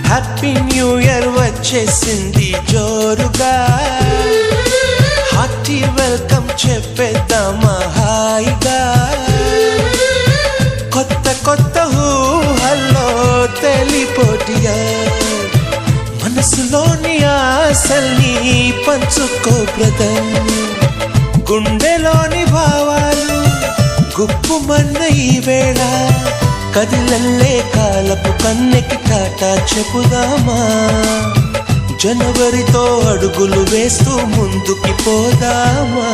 Happy new year వచ్చేసింది జోరుగా, hearty welcome చెప్పేద్దామా హాయిగా. కొత్త కొత్త ఊహల్లో తెలిపోటియా, మనసులోని ఆశల్ని పంచుకో బ్రదర్. గుండెలోని భావాలు గుప్పుమన్న ఈ వేళ, కదిలల్లే కాలపు కన్నెకి టాటా చెప్పుదామా. జనవరితో అడుగులు వేస్తూ ముందుకి పోదామా.